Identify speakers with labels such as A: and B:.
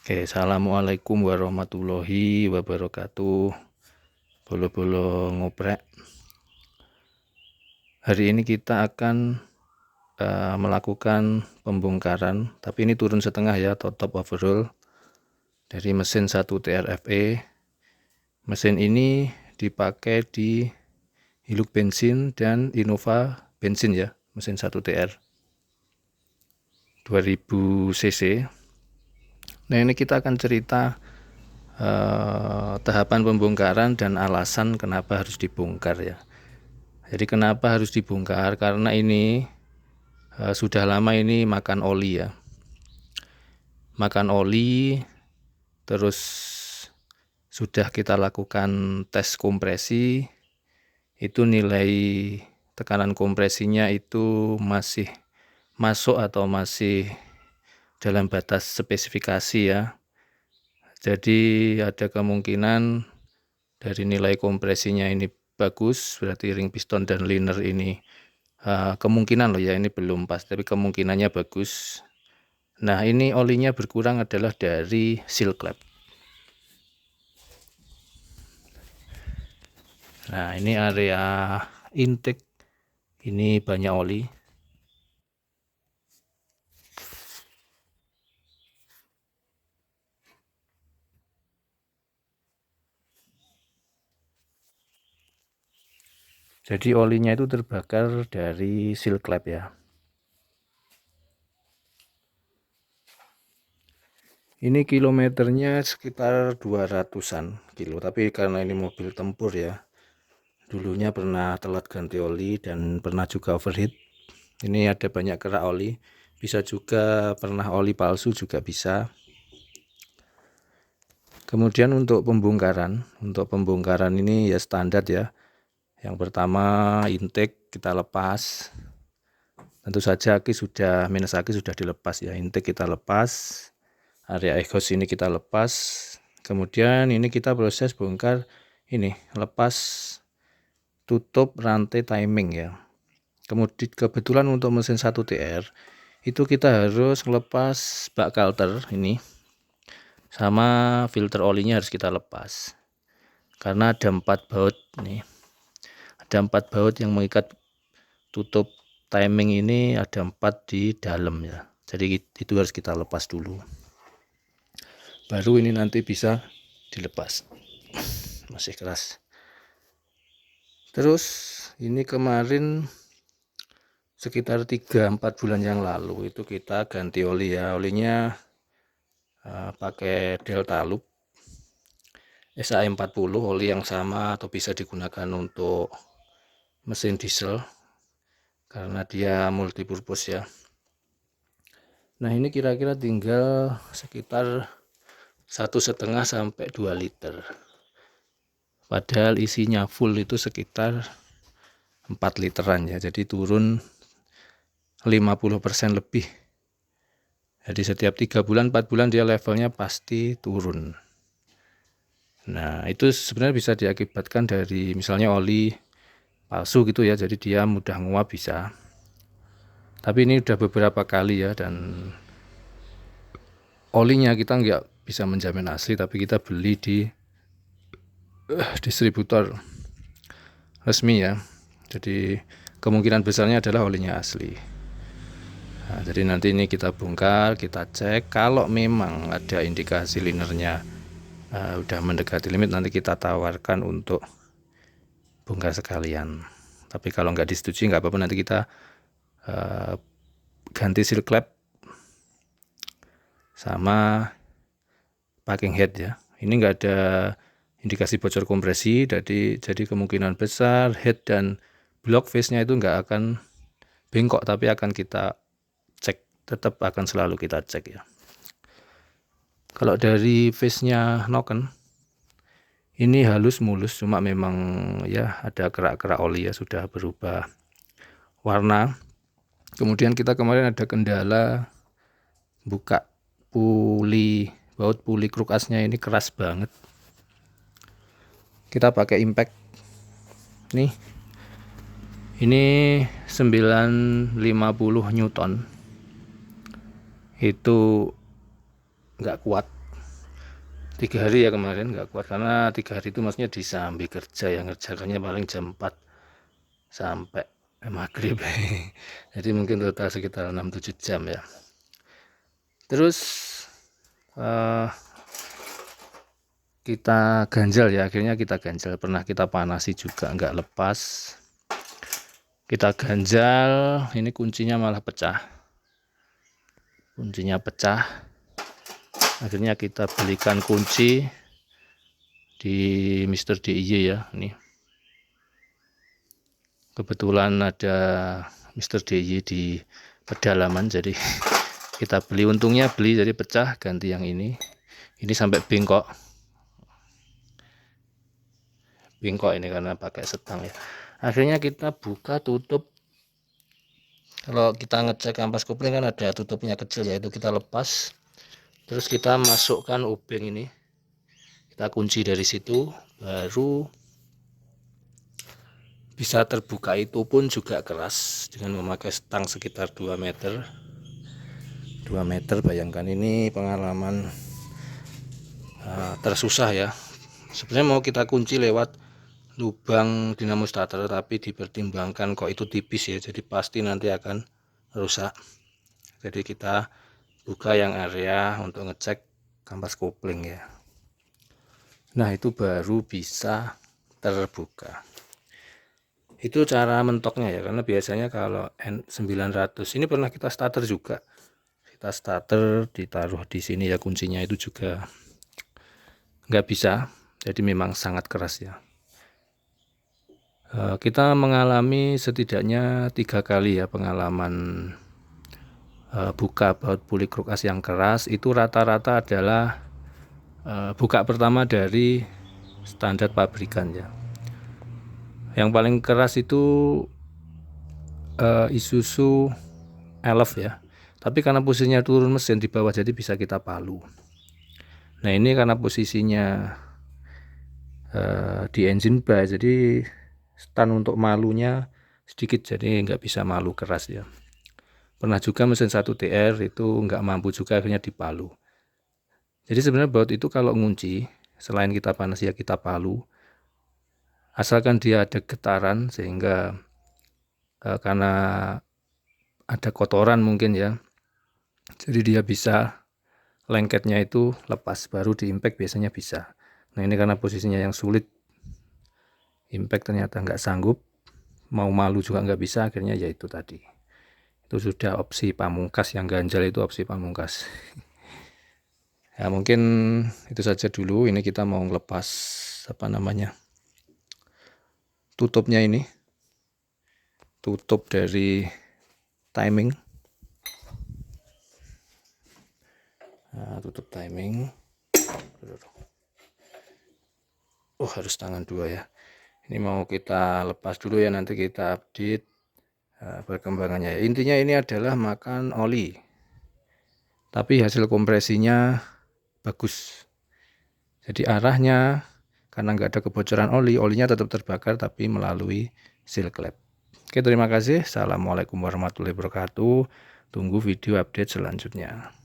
A: Oke, assalamualaikum warahmatullahi wabarakatuh. Bolo-bolo ngoprek. Hari ini kita akan melakukan pembongkaran, tapi ini turun setengah ya, top overhaul dari mesin 1 TRFE. Mesin ini dipakai di Hilux bensin dan Innova bensin ya, mesin 1 TR 2000 cc. Nah, ini kita akan cerita tahapan pembongkaran dan alasan kenapa harus dibongkar ya. Jadi kenapa harus dibongkar? Karena ini sudah lama ini makan oli ya. Makan oli, terus sudah kita lakukan tes kompresi, itu nilai tekanan kompresinya itu masih masuk atau masih dalam batas spesifikasi ya. Jadi ada kemungkinan dari nilai kompresinya ini bagus, berarti ring piston dan liner ini kemungkinan loh ya, ini belum pas, tapi kemungkinannya bagus. Nah, ini olinya berkurang adalah dari seal clap. Nah, ini area intake, ini banyak oli. Jadi olinya itu terbakar dari seal clap ya. Ini kilometernya sekitar 200-an kilo, tapi karena ini mobil tempur ya, dulunya pernah telat ganti oli dan pernah juga overheat. Ini ada banyak kerak oli, bisa juga pernah oli palsu juga bisa. Kemudian untuk pembongkaran ini ya standar ya. Yang pertama intake kita lepas. Tentu saja minus aki sudah dilepas ya. Intake kita lepas, area exhaust ini kita lepas. Kemudian ini kita proses bongkar ini, lepas tutup rantai timing ya. Kemudian kebetulan untuk mesin 1 TR itu kita harus lepas bak kalter ini, sama filter olinya harus kita lepas. Karena ada 4 baut nih. Ada 4 baut yang mengikat tutup timing ini, ada 4 di dalam ya. Jadi itu harus kita lepas dulu. Baru ini nanti bisa dilepas. Masih keras. Terus ini kemarin sekitar 3-4 bulan yang lalu itu kita ganti oli ya. Olinya pakai Delta Loop SA40, oli yang sama atau bisa digunakan untuk mesin diesel karena dia multipurpose ya. Nah, ini kira-kira tinggal sekitar 1,5 sampai 2 liter. Padahal isinya full itu sekitar 4 literan ya. Jadi turun 50% lebih. Jadi setiap 3 bulan 4 bulan dia levelnya pasti turun. Nah, itu sebenarnya bisa diakibatkan dari misalnya oli palsu gitu ya. Jadi dia mudah nguap bisa. Tapi ini udah beberapa kali ya, dan olinya kita nggak bisa menjamin asli, tapi kita beli di distributor resmi ya. Jadi kemungkinan besarnya adalah olinya asli. Nah, jadi nanti ini kita bongkar, kita cek. Kalau memang ada indikasi linernya udah mendekati limit, nanti kita tawarkan untuk bongkar sekalian. Tapi kalau nggak disetujui nggak apa-apa, nanti kita ganti seal clap sama packing head ya. Ini nggak ada indikasi bocor kompresi, jadi kemungkinan besar head dan block face-nya itu nggak akan bengkok, tapi akan kita cek, tetap akan selalu kita cek ya. Kalau dari face-nya noken, ini halus mulus, cuma memang ya ada kerak-kerak oli ya, sudah berubah warna. Kemudian kita kemarin ada kendala buka baut puli kruk asnya, ini keras banget. Kita pakai impact nih, ini 950 Newton, itu nggak kuat. 3 hari ya kemarin nggak kuat, karena 3 hari itu maksudnya disambi kerja, yang ngerjakannya paling jam 4 sampai maghrib. Jadi mungkin total sekitar 6-7 jam ya. Terus kita ganjal ya, akhirnya kita ganjal, pernah kita panasi juga nggak lepas, kita ganjal, ini kuncinya malah pecah, akhirnya kita belikan kunci di Mr. DIY ya. Ini kebetulan ada Mr. DIY di pedalaman, jadi kita beli, untungnya beli jadi pecah, ganti yang ini sampai bengkok ini karena pakai setang ya. Akhirnya kita buka tutup. Kalau kita ngecek ampas kopling kan ada tutupnya kecil, yaitu kita lepas, terus kita masukkan obeng ini, kita kunci dari situ, baru bisa terbuka. Itu pun juga keras dengan memakai stang sekitar 2 meter. Bayangkan, ini pengalaman tersusah ya. Sebenarnya mau kita kunci lewat lubang dinamo starter, tapi dipertimbangkan kok itu tipis ya, jadi pasti nanti akan rusak. Jadi kita buka yang area untuk ngecek kampas kopling ya. Nah, itu baru bisa terbuka. Itu cara mentoknya ya, karena biasanya kalau N900 ini pernah kita starter juga. Kita starter ditaruh di sini ya, kuncinya itu juga nggak bisa, jadi memang sangat keras ya. Kita mengalami setidaknya 3 kali ya pengalaman buka baut puli kruk as yang keras. Itu rata-rata adalah buka pertama dari standar pabrikan ya. Yang paling keras itu Isuzu Elf ya, tapi karena posisinya turun mesin di bawah, jadi bisa kita palu. Nah, ini karena posisinya di engine bay, jadi stand untuk malunya sedikit, jadi nggak bisa malu keras ya. Pernah juga mesin 1TR itu nggak mampu juga, akhirnya dipalu. Jadi sebenarnya baut itu kalau ngunci, selain kita panas ya kita palu, asalkan dia ada getaran, sehingga karena ada kotoran mungkin ya, jadi dia bisa, lengketnya itu lepas, baru di impact biasanya bisa. Nah, ini karena posisinya yang sulit, impact ternyata nggak sanggup, mau malu juga nggak bisa, akhirnya ya itu tadi. Itu sudah opsi pamungkas, yang ganjal itu opsi pamungkas. Ya mungkin itu saja dulu. Ini kita mau ngelepas tutupnya, ini tutup dari timing. Nah, tutup timing. Harus tangan 2 ya. Ini mau kita lepas dulu ya, nanti kita update perkembangannya. Intinya ini adalah makan oli, tapi hasil kompresinya bagus. Jadi arahnya, karena nggak ada kebocoran oli, olinya tetap terbakar tapi melalui seal klep. Oke, terima kasih. Assalamualaikum warahmatullahi wabarakatuh. Tunggu video update selanjutnya.